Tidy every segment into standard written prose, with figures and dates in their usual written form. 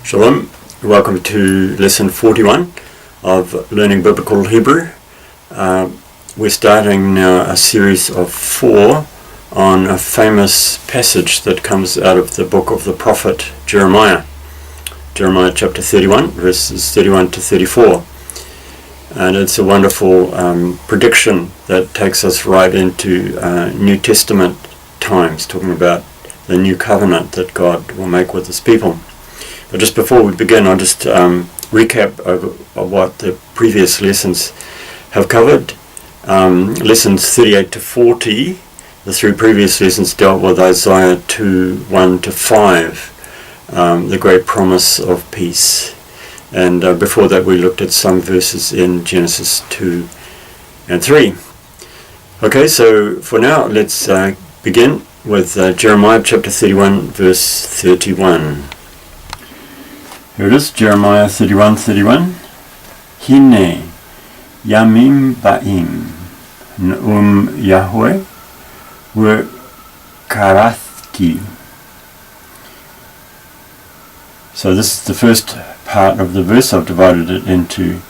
Shalom, welcome to lesson 41 of Learning Biblical Hebrew. We're starting now a series of 4 on a famous passage that comes out of the book of the prophet Jeremiah. Jeremiah chapter 31, verses 31 to 34. And it's a wonderful prediction that takes us right into New Testament times, talking about the new covenant that God will make with his people. But just before we begin, I'll just recap of what the previous lessons have covered. Lessons 38 to 40, the 3 previous lessons dealt with Isaiah 2, 1 to 5, the great promise of peace. And before that we looked at some verses in Genesis 2 and 3. Okay, so for now let's begin with Jeremiah chapter 31, verse 31. Here it is, Jeremiah 31:31. Hine yamim ba'im Yahweh v'karathti. So this is the first part of the verse. I've divided it into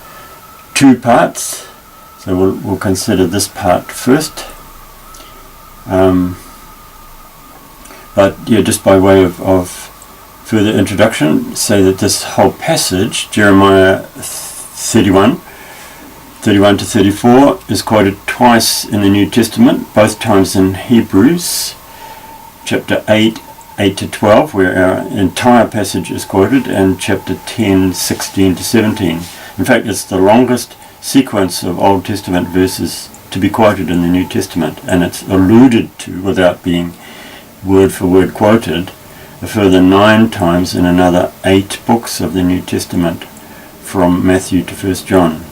2 parts. So we'll consider this part first. But yeah, just by way of further introduction, say that this whole passage, Jeremiah 31 to 34, is quoted twice in the New Testament, both times in Hebrews, chapter 8 to 12, where our entire passage is quoted, and chapter 10, 16 to 17. In fact, it's the longest sequence of Old Testament verses to be quoted in the New Testament, and it's alluded to without being word for word quoted a further 9 times in another 8 books of the New Testament, from Matthew to 1 John.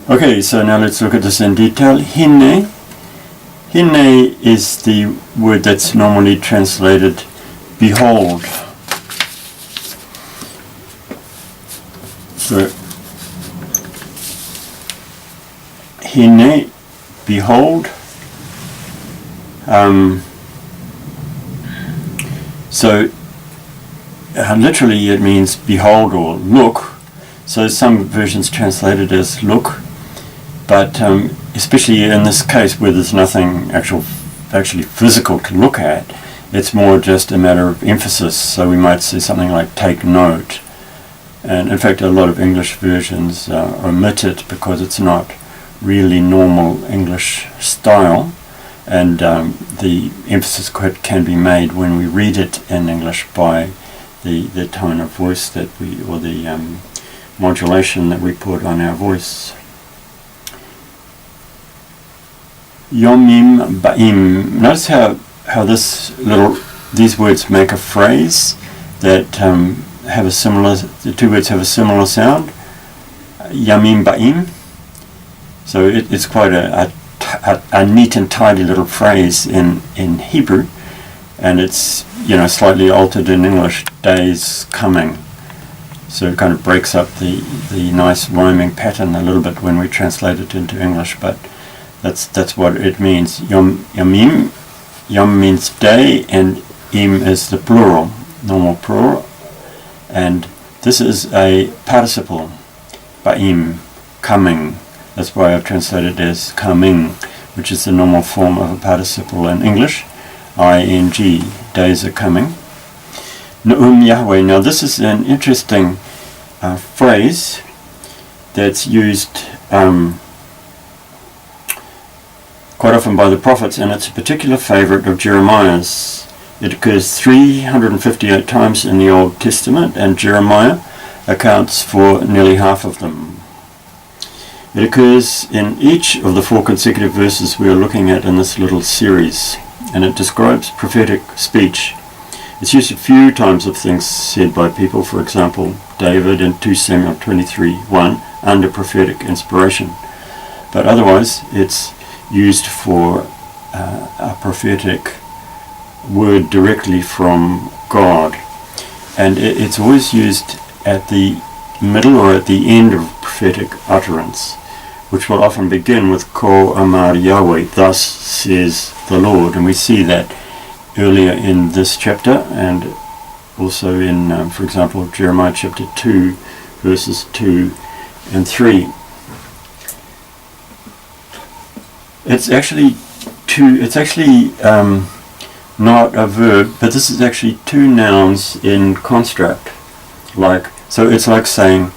Okay, so now let's look at this in detail. Hine is the word that's normally translated behold. So, hine, behold. So literally it means behold or look. So some versions translate it as look, but especially in this case where there's nothing actually physical to look at, it's more just a matter of emphasis. So we might say something like take note. And in fact a lot of English versions omit it because it's not really normal English style. And the emphasis can be made when we read it in English by the tone of voice that or the modulation that we put on our voice. Yomim ba'im. Notice how these words make a phrase that have a similar. The 2 words have a similar sound. Yamim ba'im. So it's quite a neat and tidy little phrase in Hebrew, and it's slightly altered in English, days coming. So it kind of breaks up the nice rhyming pattern a little bit when we translate it into English, but that's what it means. Yamim, yom means day, and im is the plural, normal plural, and this is a participle, ba'im, coming. That's why I've translated it as coming, which is the normal form of a participle in English, ing, days are coming. Na'um Yahweh. Now this is an interesting phrase that's used quite often by the prophets, and it's a particular favorite of Jeremiah's. It occurs 358 times in the Old Testament, and Jeremiah accounts for nearly half of them. It occurs in each of the 4 consecutive verses we are looking at in this little series, and it describes prophetic speech. It's used a few times of things said by people, for example, David in 2 Samuel 23:1, under prophetic inspiration. But otherwise, it's used for a prophetic word directly from God. And it's always used at the middle or at the end of prophetic utterance, which will often begin with Ko Amar Yahweh, thus says the Lord. And we see that earlier in this chapter and also in, for example, Jeremiah chapter 2, verses 2 and 3. It's actually not a verb, but this is actually two nouns in construct. So it's like saying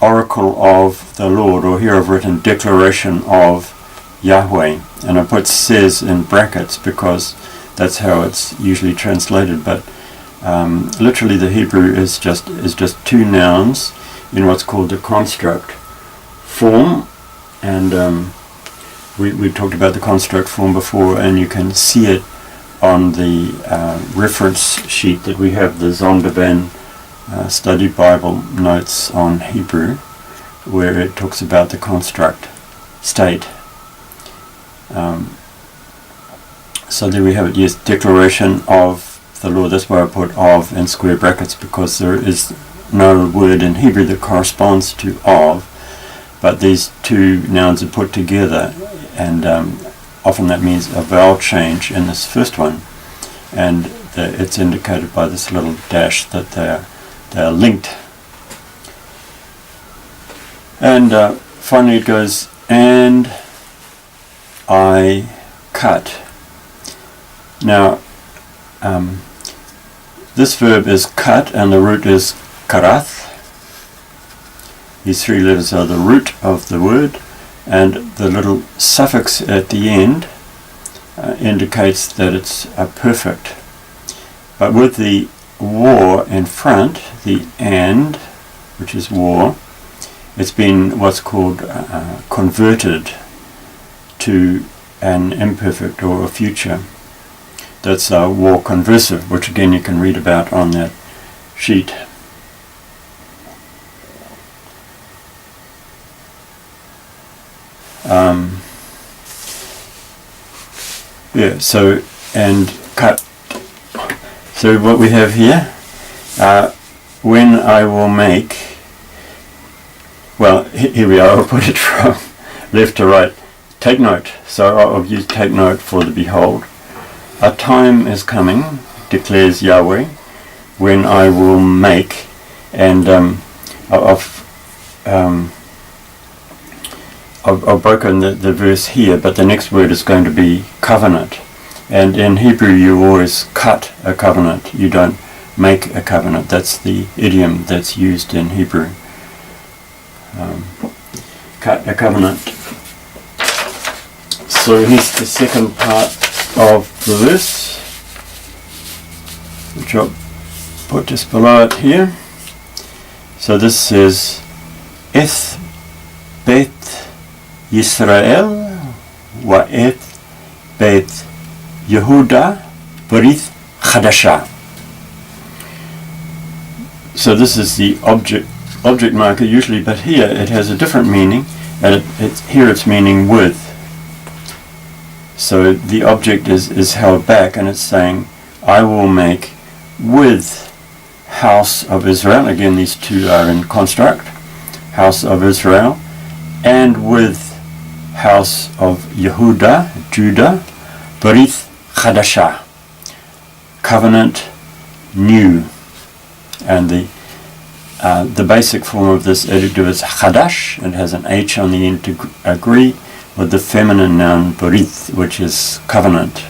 oracle of the Lord, or here I've written declaration of Yahweh, and I put says in brackets because that's how it's usually translated, but literally the Hebrew is just two nouns in what's called the construct form, and we talked about the construct form before, and you can see it on the reference sheet that we have, the Zondervan Study Bible Notes on Hebrew, where it talks about the construct state. So there we have it, yes, declaration of the Lord. That's why I put of in square brackets, because there is no word in Hebrew that corresponds to of, but these two nouns are put together, and often that means a vowel change in this first one, and it's indicated by this little dash that they're linked. And finally it goes, and I cut. Now this verb is cut, and the root is karath. These three letters are the root of the word, and the little suffix at the end indicates that it's perfect. But with the war in front, the and, which is war, it's been what's called converted to an imperfect or a future. That's a war conversive, which again you can read about on that sheet. So, and cut. So what we have here, when I will make, well, here we are, I'll put it from left to right. Take note. So I'll use take note for the behold. A time is coming, declares Yahweh, when I will make, and I've broken the verse here, but the next word is going to be covenant. And in Hebrew you always cut a covenant, you don't make a covenant. That's the idiom that's used in Hebrew. Cut a covenant. So here's the second part of the verse, which I'll put just below it here. So this says, Eth Bet Yisrael wa Eth Bet Yehuda Berith Chadasha. So this is the object marker usually, but here it has a different meaning, and here it's meaning with. So the object is held back, and it's saying, I will make with house of Israel. Again, these two are in construct, house of Israel, and with house of Yehuda, Judah, Berith Chadasha, covenant new. And the basic form of this adjective is chadash, and has an H on the end to agree with the feminine noun berith, which is covenant.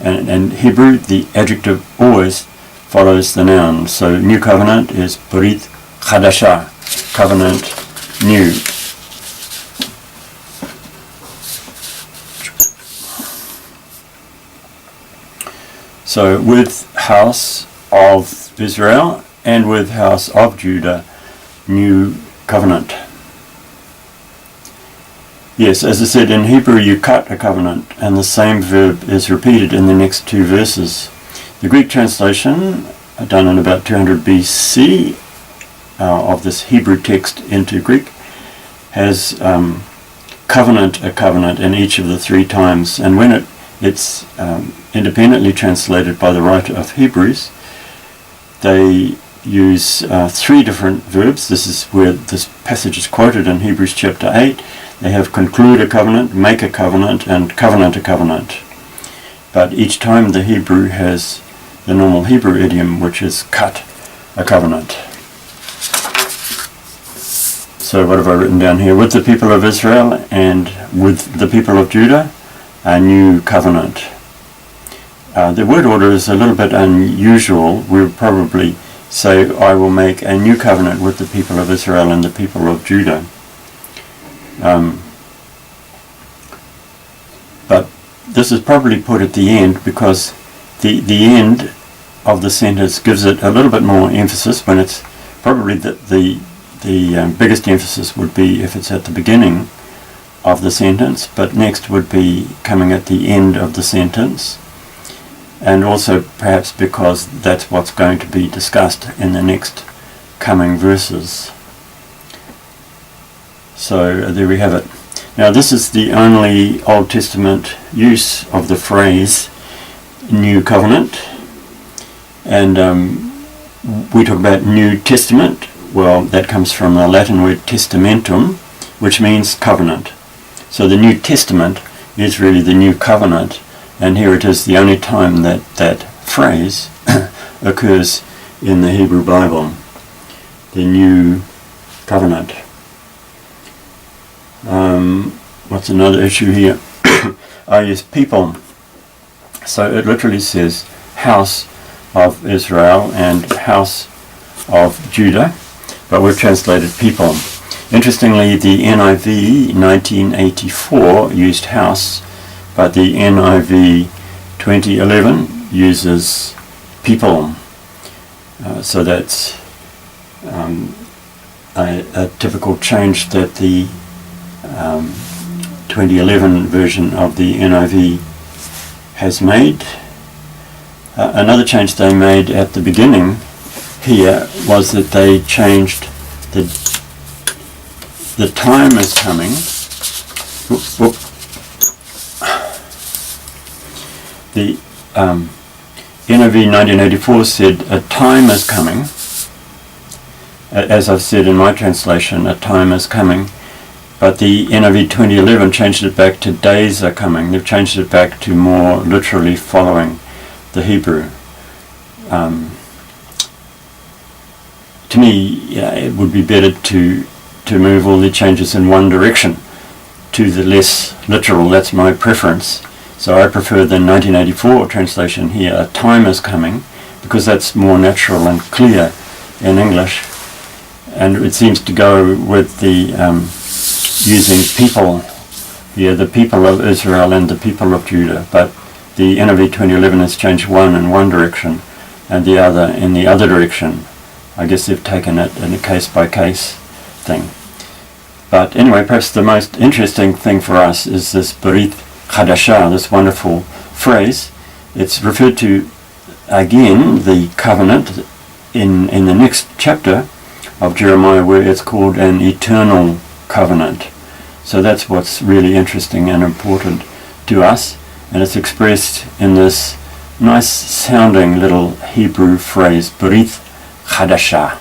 And in Hebrew, the adjective always follows the noun. So new covenant is berith chadasha, covenant new. So with house of Israel and with house of Judah, new covenant. Yes, as I said, in Hebrew you cut a covenant, and the same verb is repeated in the next two verses. The Greek translation, done in about 200 BC, of this Hebrew text into Greek, has covenant, a covenant, in each of the three times. And when it's independently translated by the writer of Hebrews, they use three different verbs. This is where this passage is quoted in Hebrews chapter 8. They have conclude a covenant, make a covenant, and covenant a covenant. But each time the Hebrew has the normal Hebrew idiom, which is cut a covenant. So what have I written down here? With the people of Israel and with the people of Judah, a new covenant. The word order is a little bit unusual. We would probably say, I will make a new covenant with the people of Israel and the people of Judah. But this is probably put at the end because the end of the sentence gives it a little bit more emphasis, when it's probably the biggest emphasis would be if it's at the beginning of the sentence, but next would be coming at the end of the sentence. And also perhaps because that's what's going to be discussed in the next coming verses. So there we have it. Now this is the only Old Testament use of the phrase New Covenant. And we talk about New Testament. Well, that comes from the Latin word testamentum, which means covenant. So the New Testament is really the New Covenant. And here it is the only time that that phrase occurs in the Hebrew Bible, the New Covenant. What's another issue here? Oh yes, people. So it literally says house of Israel and house of Judah, but we've translated people. Interestingly, the NIV 1984 used house, but the NIV 2011 uses people. So that's a typical change that the 2011 version of the NIV has made. Another change they made at the beginning here was that they changed the time is coming. The NIV 1984 said a time is coming. As I've said in my translation, a time is coming. But the NIV 2011 changed it back to days are coming. They've changed it back to more literally following the Hebrew. To me, it would be better to move all the changes in one direction to the less literal. That's my preference. So I prefer the 1984 translation here, a time is coming, because that's more natural and clear in English. And it seems to go with the using people here, the people of Israel and the people of Judah. But the NIV 2011 has changed one in one direction and the other in the other direction. I guess they've taken it in a case-by-case thing. But anyway, perhaps the most interesting thing for us is this Berit Chadashah, this wonderful phrase. It's referred to again, the covenant, in the next chapter of Jeremiah, where it's called an eternal covenant. So that's what's really interesting and important to us, and it's expressed in this nice sounding little Hebrew phrase, Berit Chadashah.